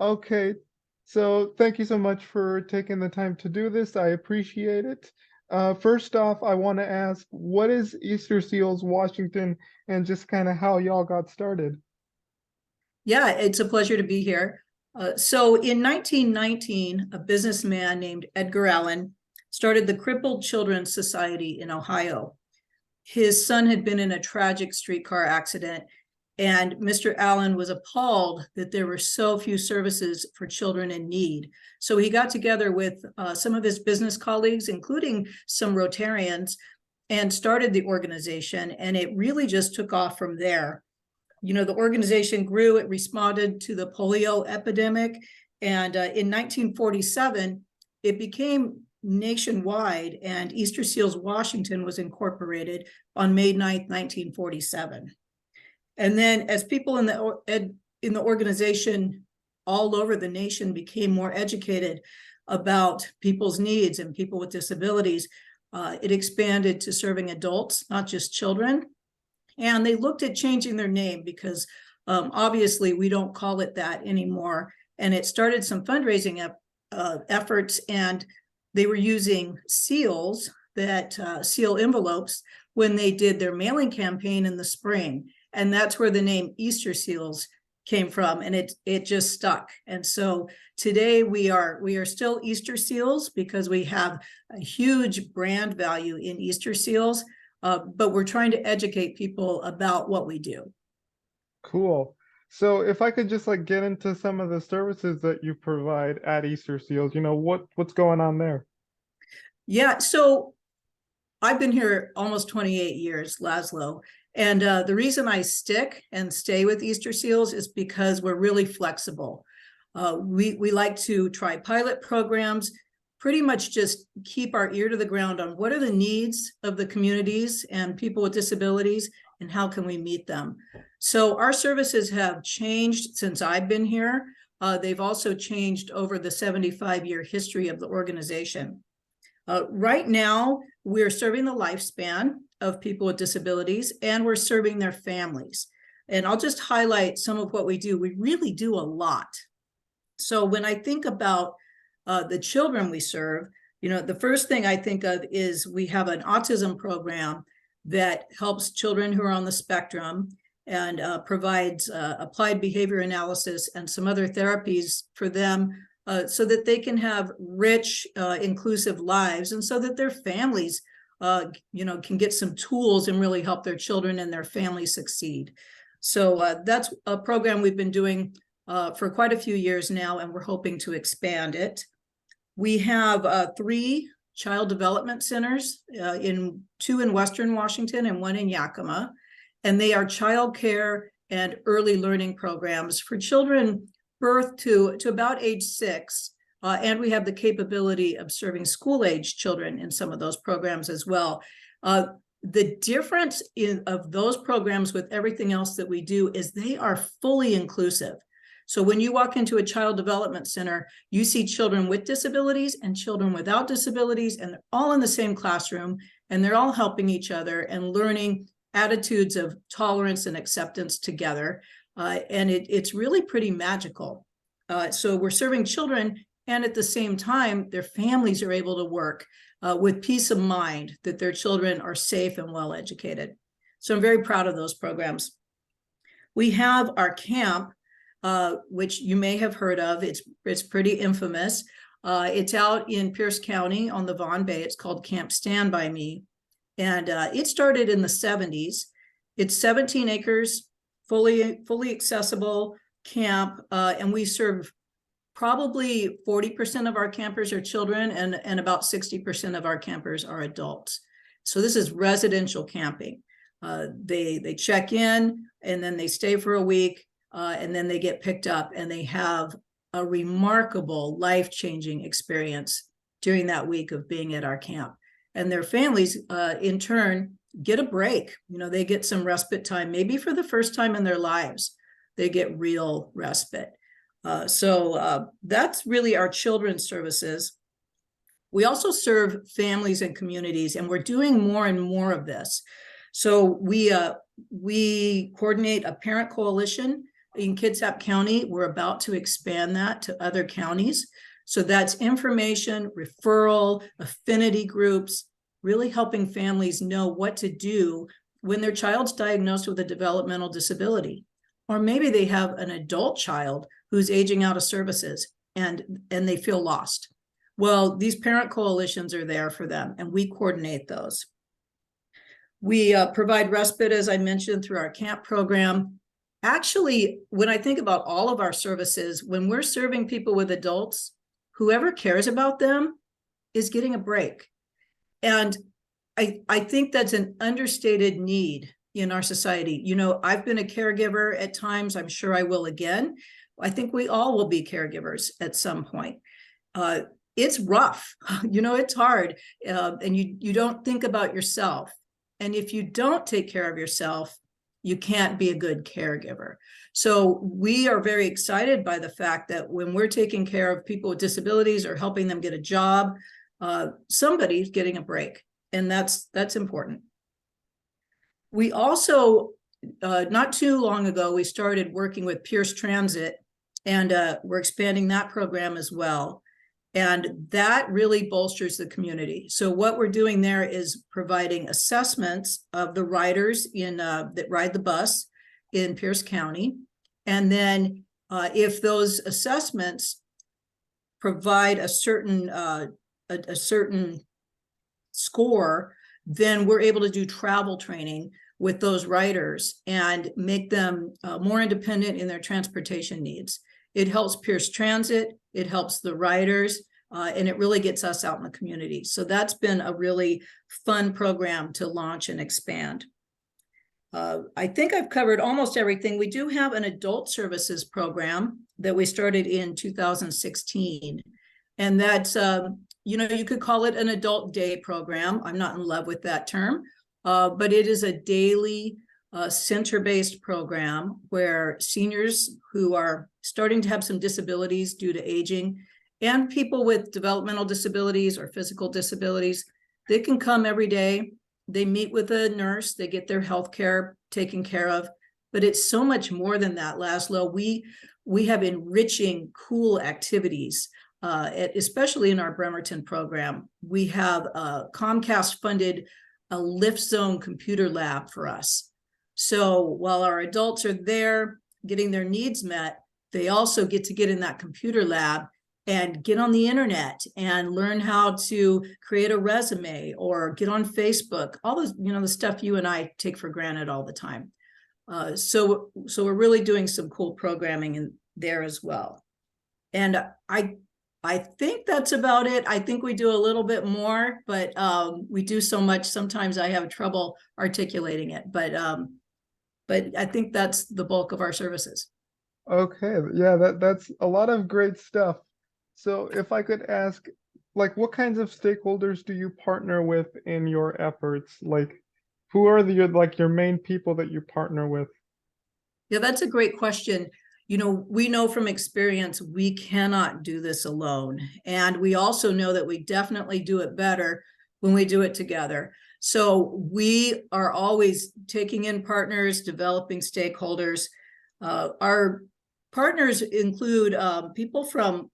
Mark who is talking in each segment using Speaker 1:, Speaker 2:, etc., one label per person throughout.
Speaker 1: Okay, so thank you so much for taking the time to do this. I appreciate it. First off, I want to ask, what is Easterseals Washington and just kind of how y'all got started?
Speaker 2: Yeah, it's a pleasure to be here. So in 1919, a businessman named Edgar Allen started the Crippled Children's Society in Ohio. His son had been in a tragic streetcar accident, and Mr. Allen was appalled that there were so few services for children in need. So he got together with some of his business colleagues, including some Rotarians, and started the organization, and it really just took off from there. The organization grew, it responded to the polio epidemic. And in 1947, it became nationwide, and Easterseals Washington was incorporated on May 9th, 1947. And then as people in the organization all over the nation became more educated about people's needs and people with disabilities, it expanded to serving adults, not just children. And they looked at changing their name because obviously we don't call it that anymore. And it started some fundraising efforts, and they were using seals, that seal envelopes, when they did their mailing campaign in the spring. And that's where the name Easterseals came from, and it just stuck. And so today we are still Easterseals because we have a huge brand value in Easterseals. But we're trying to educate people about what we do.
Speaker 1: Cool. So if I could just like get into some of the services that you provide at Easterseals, what's going on there?
Speaker 2: Yeah, so I've been here almost 28 years, Laszlo. And the reason I stick and stay with Easterseals is because we're really flexible. We like to try pilot programs, pretty much just keep our ear to the ground on what are the needs of the communities and people with disabilities, and how can we meet them. So our services have changed since I've been here. They've also changed over the 75-year history of the organization. Right now, we're serving the lifespan of people with disabilities, and we're serving their families. And I'll just highlight some of what we do. We really do a lot. So when I think about the children we serve, the first thing I think of is we have an autism program that helps children who are on the spectrum and provides applied behavior analysis and some other therapies for them so that they can have rich, inclusive lives, and so that their families, can get some tools and really help their children and their families succeed. So that's a program we've been doing for quite a few years now, and we're hoping to expand it. We have 3 child development centers, 2 in Western Washington and 1 in Yakima, and they are child care and early learning programs for children birth to about age 6, and we have the capability of serving school-age children in some of those programs as well. The difference of those programs with everything else that we do is they are fully inclusive. So when you walk into a child development center, you see children with disabilities and children without disabilities, and they're all in the same classroom, and they're all helping each other and learning attitudes of tolerance and acceptance together. And it's really pretty magical. So we're serving children, and at the same time, their families are able to work with peace of mind that their children are safe and well educated. So I'm very proud of those programs. We have our camp, which you may have heard of. It's pretty infamous. It's out in Pierce County on the Vaughn Bay. It's called Camp Stand By Me. And it started in the 70s. It's 17 acres, fully accessible camp. And we serve probably 40% of our campers are children, and about 60% of our campers are adults. So this is residential camping. They check in, and then they stay for a week. And then they get picked up, and they have a remarkable, life-changing experience during that week of being at our camp. And their families, in turn, get a break. They get some respite time, maybe for the first time in their lives. They get real respite. So that's really our children's services. We also serve families and communities, and we're doing more and more of this. So we coordinate a parent coalition in Kitsap County. We're about to expand that to other counties. So that's information, referral, affinity groups, really helping families know what to do when their child's diagnosed with a developmental disability. Or maybe they have an adult child who's aging out of services and they feel lost. Well, these parent coalitions are there for them, and we coordinate those. We provide respite, as I mentioned, through our camp program. Actually, when I think about all of our services, when we're serving people with adults, whoever cares about them is getting a break. And I think that's an understated need in our society. You know, I've been a caregiver at times. I'm sure I will again. I think we all will be caregivers at some point. It's rough, you know, it's hard, and you don't think about yourself. And if you don't take care of yourself, you can't be a good caregiver. So we are very excited by the fact that when we're taking care of people with disabilities or helping them get a job, somebody's getting a break, and that's important. We also, not too long ago, we started working with Pierce Transit, and we're expanding that program as well. And that really bolsters the community. So what we're doing there is providing assessments of the riders that ride the bus in Pierce County. And then if those assessments provide a certain score, then we're able to do travel training with those riders and make them more independent in their transportation needs. It helps Pierce Transit, it helps the riders, and it really gets us out in the community. So that's been a really fun program to launch and expand. I think I've covered almost everything. We do have an adult services program that we started in 2016. And that's, you know, you could call it an adult day program. I'm not in love with that term, but it is a daily center-based program where seniors who are starting to have some disabilities due to aging and people with developmental disabilities or physical disabilities, they can come every day. They meet with a nurse, they get their health care taken care of, but it's so much more than that, Laszlo. We have enriching, cool activities, especially in our Bremerton program. We have Comcast funded a Lift Zone computer lab for us. So while our adults are there getting their needs met, they also get to get in that computer lab and get on the internet and learn how to create a resume or get on Facebook, all those, you know, the stuff you and I take for granted all the time. So we're really doing some cool programming in there as well. And I think that's about it. I think we do a little bit more, but we do so much. Sometimes I have trouble articulating it, but I think that's the bulk of our services.
Speaker 1: Okay, yeah, that's a lot of great stuff. So if I could ask, like, what kinds of stakeholders do you partner with in your efforts? Like, who are your main people that you partner with?
Speaker 2: Yeah, that's a great question. You know, we know from experience, we cannot do this alone. And we also know that we definitely do it better when we do it together. So we are always taking in partners, developing stakeholders. Our partners include people from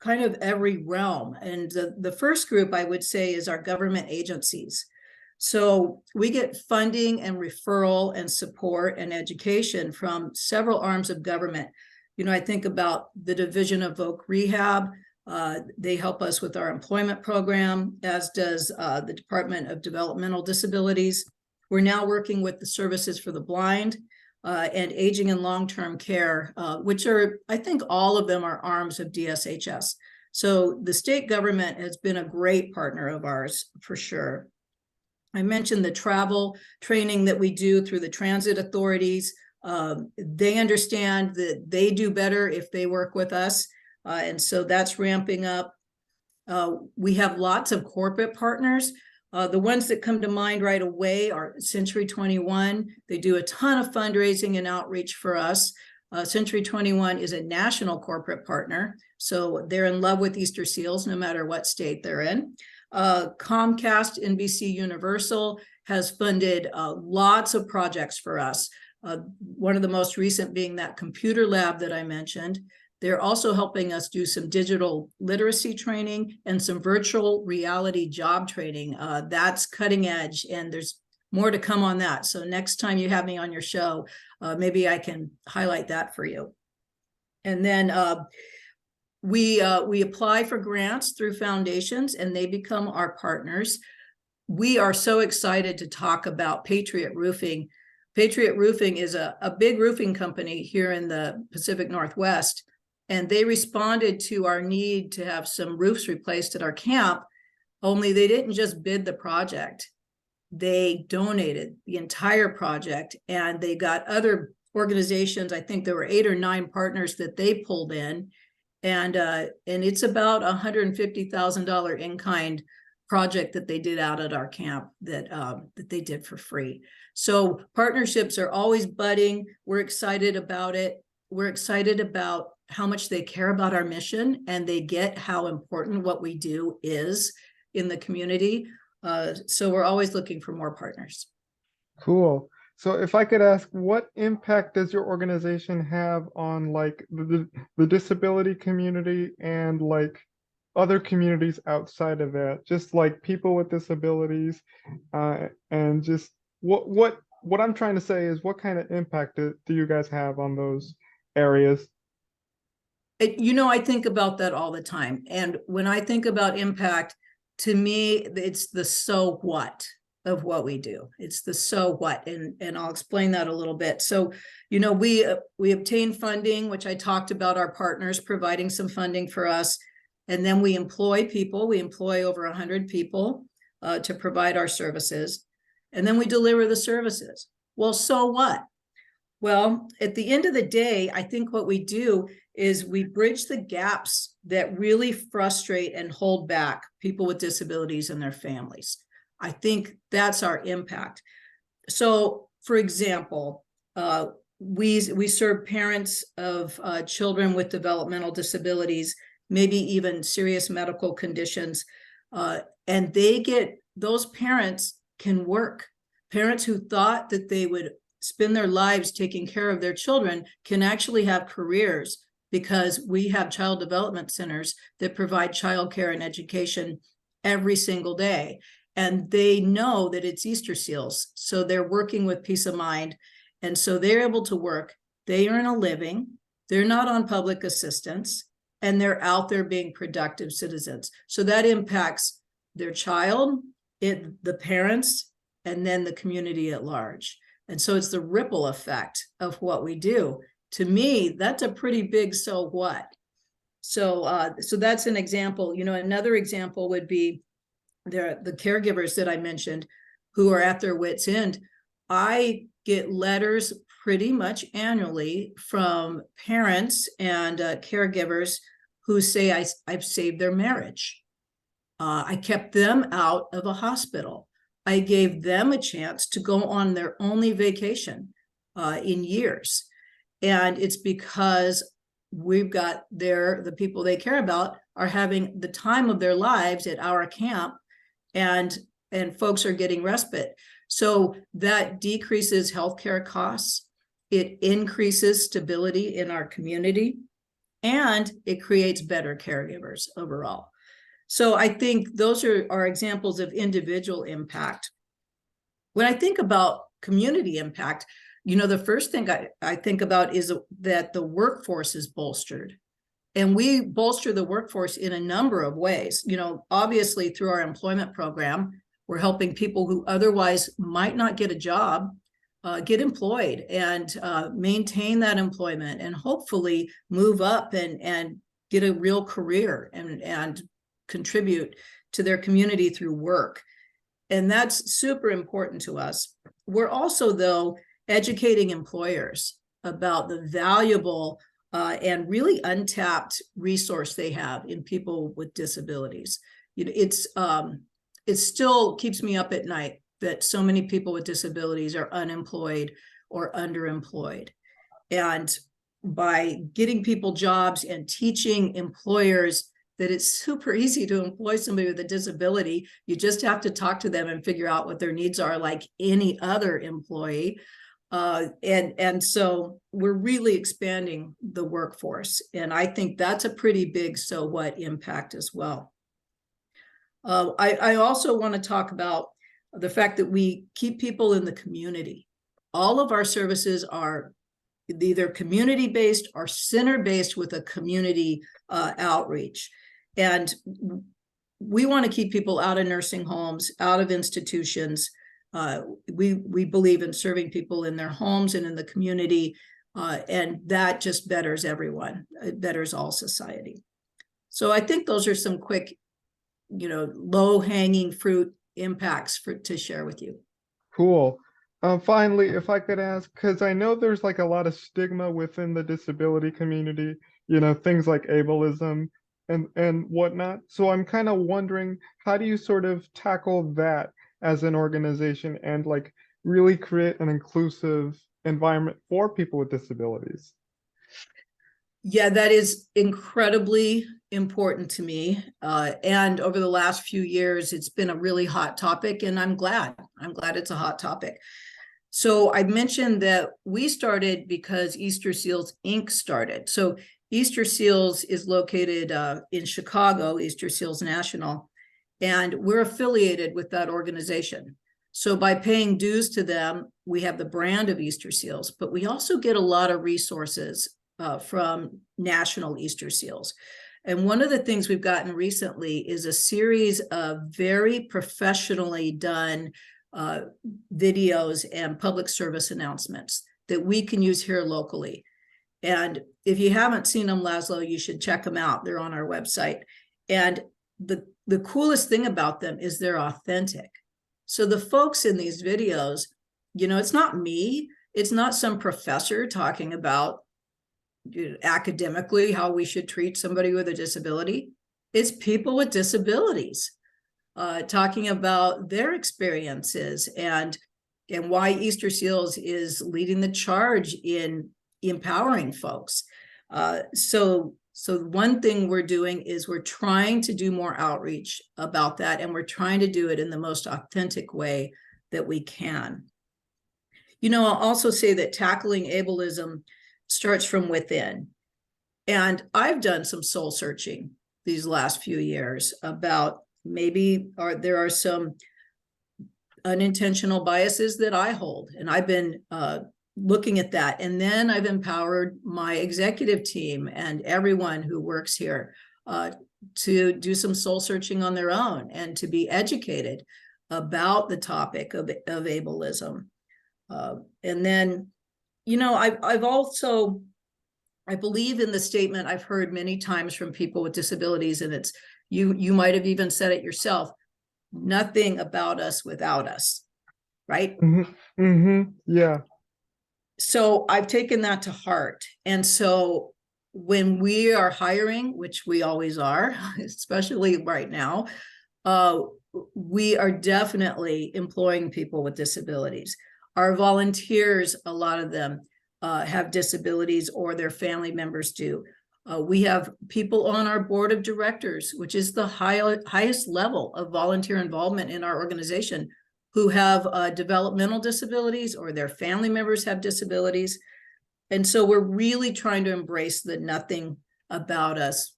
Speaker 2: kind of every realm. And the first group I would say is our government agencies. So we get funding and referral and support and education from several arms of government. You know, I think about the Division of Voc Rehab. They help us with our employment program, as does the Department of Developmental Disabilities. We're now working with the Services for the Blind and Aging and Long-Term Care, which are, I think all of them are arms of DSHS. So the state government has been a great partner of ours for sure. I mentioned the travel training that we do through the transit authorities. They understand that they do better if they work with us. And so that's ramping up. We have lots of corporate partners. The ones that come to mind right away are Century 21. They do a ton of fundraising and outreach for us. Century 21 is a national corporate partner, so they're in love with Easterseals no matter what state they're in. Comcast NBC Universal has funded lots of projects for us. One of the most recent being that computer lab that I mentioned. They're also helping us do some digital literacy training and some virtual reality job training. That's cutting edge, and there's more to come on that. So next time you have me on your show, maybe I can highlight that for you. And then we apply for grants through foundations, and they become our partners. We are so excited to talk about Patriot Roofing. Patriot Roofing is a big roofing company here in the Pacific Northwest, and they responded to our need to have some roofs replaced at our camp, only they didn't just bid the project. They donated the entire project, and they got other organizations. I think there were 8 or 9 partners that they pulled in, and it's about $150,000 in-kind project that they did out at our camp that they did for free. So partnerships are always budding. We're excited about it. We're excited about how much they care about our mission, and they get how important what we do is in the community. So we're always looking for more partners.
Speaker 1: Cool. So if I could ask, what impact does your organization have on like the disability community and like other communities outside of that, just like people with disabilities, and just what I'm trying to say is, what kind of impact do you guys have on those areas?
Speaker 2: I think about that all the time. And when I think about impact, to me, it's the so what of what we do. It's the so what, and I'll explain that a little bit. So, we obtain funding, which I talked about, our partners providing some funding for us, and then we employ people. We employ over 100 people to provide our services, and then we deliver the services. Well, so what? Well, at the end of the day, I think what we do is we bridge the gaps that really frustrate and hold back people with disabilities and their families. I think that's our impact. So, for example, we serve parents of children with developmental disabilities, maybe even serious medical conditions, and those parents can work. Parents who thought that they would spend their lives taking care of their children can actually have careers, because we have child development centers that provide childcare and education every single day. And they know that it's Easterseals, so they're working with peace of mind. And so they're able to work, they earn a living, they're not on public assistance, and they're out there being productive citizens. So that impacts their child, the parents, and then the community at large. And so it's the ripple effect of what we do. To me, that's a pretty big so what. So that's an example. Another example would be the caregivers that I mentioned who are at their wits' end. I get letters pretty much annually from parents and caregivers who say I've saved their marriage. I kept them out of a hospital. I gave them a chance to go on their only vacation in years. And it's because we've got the people they care about are having the time of their lives at our camp, and folks are getting respite. So that decreases healthcare costs. It increases stability in our community, and it creates better caregivers overall. So I think those are examples of individual impact. When I think about community impact, the first thing I think about is that the workforce is bolstered. And we bolster the workforce in a number of ways. Obviously through our employment program, we're helping people who otherwise might not get a job get employed and maintain that employment, and hopefully move up and get a real career and contribute to their community through work. And that's super important to us. We're also, though, educating employers about the valuable and really untapped resource they have in people with disabilities. It still keeps me up at night that so many people with disabilities are unemployed or underemployed. And by getting people jobs and teaching employers that it's super easy to employ somebody with a disability, you just have to talk to them and figure out what their needs are like any other employee. And so we're really expanding the workforce. And I think that's a pretty big so what impact as well. I also want to talk about the fact that we keep people in the community. All of our services are either community-based or center-based with a community outreach. And we want to keep people out of nursing homes, out of institutions. We believe in serving people in their homes and in the community, and that just betters everyone. It betters all society. So I think those are some quick, low-hanging fruit impacts to share with you.
Speaker 1: Cool. Finally, if I could ask, because I know there's like a lot of stigma within the disability community, things like ableism and whatnot. So I'm kind of wondering, how do you sort of tackle that as an organization and like really create an inclusive environment for people with disabilities?
Speaker 2: Yeah, that is incredibly important to me. And over the last few years, it's been a really hot topic, and I'm glad. I'm glad it's a hot topic. So I mentioned that we started because Easterseals Inc. started. So Easterseals is located in Chicago, Easterseals National, and we're affiliated with that organization. So by paying dues to them, we have the brand of Easterseals, but we also get a lot of resources from National Easterseals. And one of the things we've gotten recently is a series of very professionally done videos and public service announcements that we can use here locally. And if you haven't seen them, Laszlo, you should check them out. They're on our website. And the coolest thing about them is they're authentic. So the folks in these videos, it's not me. It's not some professor talking about academically how we should treat somebody with a disability. It's people with disabilities talking about their experiences and why Easterseals is leading the charge in empowering folks. So one thing we're doing is we're trying to do more outreach about that, and we're trying to do it in the most authentic way that we can. I'll also say that tackling ableism starts from within. And I've done some soul searching these last few years about maybe there are some unintentional biases that I hold. And I've been looking at that. And then I've empowered my executive team and everyone who works here to do some soul searching on their own and to be educated about the topic of ableism. And then, I've also, I believe in the statement I've heard many times from people with disabilities, and it's, you might have even said it yourself, nothing about us without us, right?
Speaker 1: Mm-hmm. Mm-hmm. Yeah.
Speaker 2: So I've taken that to heart. And so when we are hiring, which we always are, especially right now, we are definitely employing people with disabilities. Our volunteers, a lot of them have disabilities or their family members do. We have people on our board of directors, which is the highest level of volunteer involvement in our organization, who have developmental disabilities or their family members have disabilities. And so we're really trying to embrace the nothing about us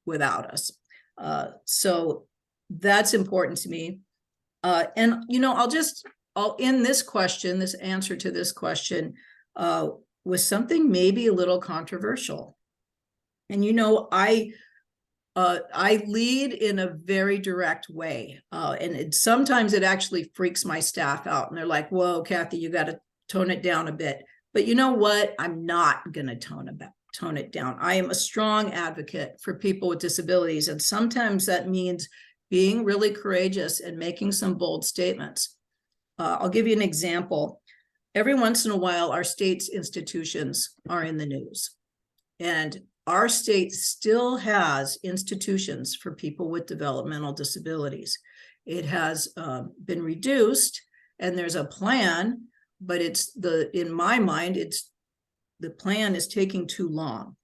Speaker 2: without us. So that's important to me. And, I'll end this question, this answer to this question, with something maybe a little controversial. And, I lead in a very direct way. And sometimes it actually freaks my staff out. And they're like, whoa, Cathy, you got to tone it down a bit. But you know what? I'm not going to tone it down. I am a strong advocate for people with disabilities. And sometimes that means being really courageous and making some bold statements. I'll give you an example. Every once in a while, our state's institutions are in the news. And our state still has institutions for people with developmental disabilities. It has been reduced, and there's a plan, but in my mind, the plan is taking too long.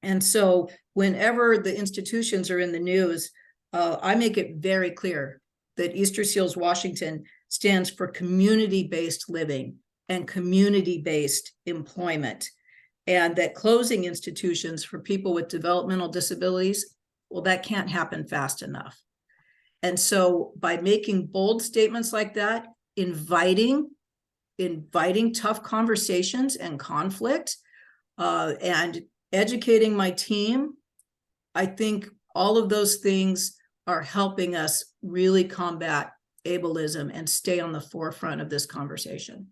Speaker 2: And so whenever the institutions are in the news, I make it very clear that Easterseals Washington stands for community-based living. and community-based employment, and that closing institutions for people with developmental disabilities, well, that can't happen fast enough. And so by making bold statements like that, inviting tough conversations and conflict, and educating my team, I think all of those things are helping us really combat ableism and stay on the forefront of this conversation.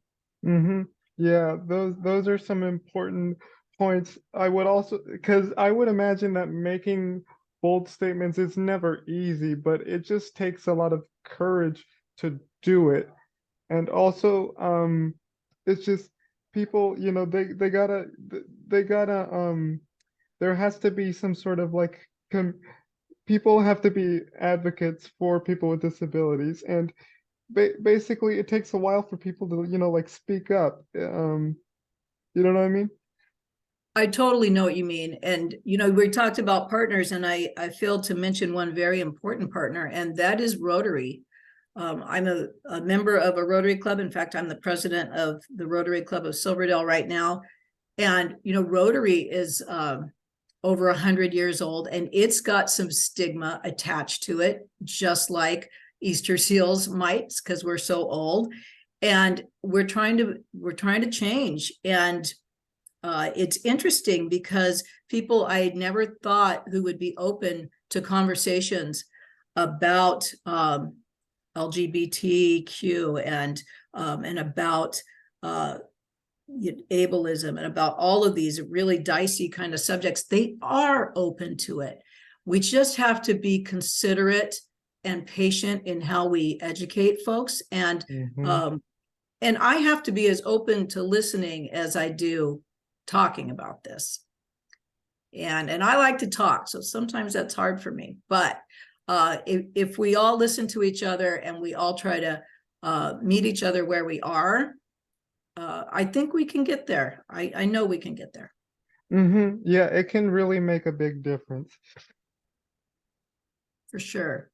Speaker 1: Mm-hmm. Yeah, those are some important points. I would also, because I would imagine that making bold statements is never easy, but it just takes a lot of courage to do it. And also, it's just people, you know, they gotta there has to be some sort of like people have to be advocates for people with disabilities, and basically it takes a while for people to, you know, like speak up. You know what I mean?
Speaker 2: I totally know what you mean. And, you know, we talked about partners, and I failed to mention one very important partner, and that is Rotary. I'm a member of a Rotary Club. In fact, I'm the president of the Rotary Club of Silverdale right now. And, you know, Rotary is over 100 years old, and it's got some stigma attached to it, just like Easterseals might, because we're so old. And we're trying to change. And it's interesting because people I never thought who would be open to conversations about LGBTQ and about ableism and about all of these really dicey kind of subjects, they are open to it. We just have to be considerate and patient in how we educate folks, and I have to be as open to listening as I do talking about this. And I like to talk, so sometimes that's hard for me. But if we all listen to each other and we all try to meet each other where we are, I think we can get there. I know we can get there.
Speaker 1: Yeah, it can really make a big difference.
Speaker 2: For sure.